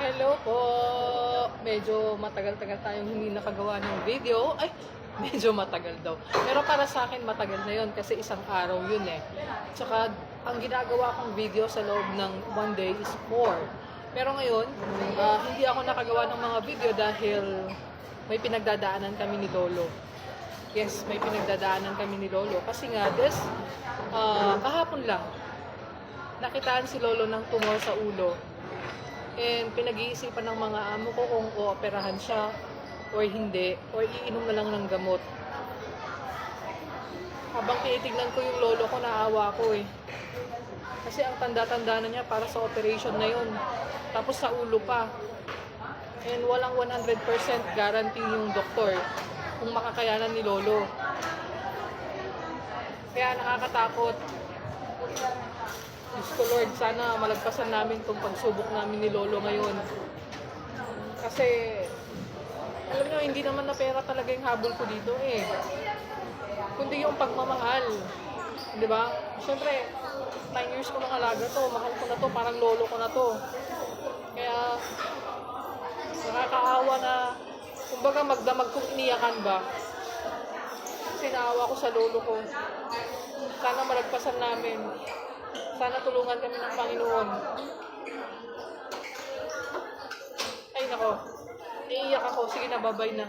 Hello po! Medyo matagal-tagal tayong hindi nakagawa ng video. Ay, medyo matagal daw. Pero para sa akin matagal na yon kasi isang araw yun eh. Tsaka ang ginagawa kong video sa loob ng one day is 4. Pero ngayon, hindi ako nakagawa ng mga video dahil may pinagdadaanan kami ni Lolo. Yes, may pinagdadaanan kami ni Lolo. Kasi nga, kahapon lang, nakitaan si Lolo ng tumor sa ulo. And pinag-iisipan ng mga amo ko kung ooperahan siya or hindi, or iinom na lang ng gamot. Habang tinitignan ko yung lolo ko, naawa ko eh. Kasi ang tanda-tanda na niya para sa operation na yun. Tapos sa ulo pa. And walang 100% guarantee yung doktor kung makakayanan ni lolo. Kaya nakakatakot. Diyos ko Lord, sana malagpasan namin itong pagsubok namin ni Lolo ngayon. Kasi, alam nyo, hindi naman na pera talaga yung habol ko dito eh. Kundi yung pagmamahal. Di ba? Siyempre, 9 years ko ng alaga to, mahal ko na to, parang lolo ko na to. Kaya, nakakaawa na, kumbaga magdamag kong iniyakan ba. Kasi naawa ko sa lolo ko. Sana malagpasan namin. Sana tulungan kami ng Panginoon. Ay nako, naiiyak ako. Sige na, babay na.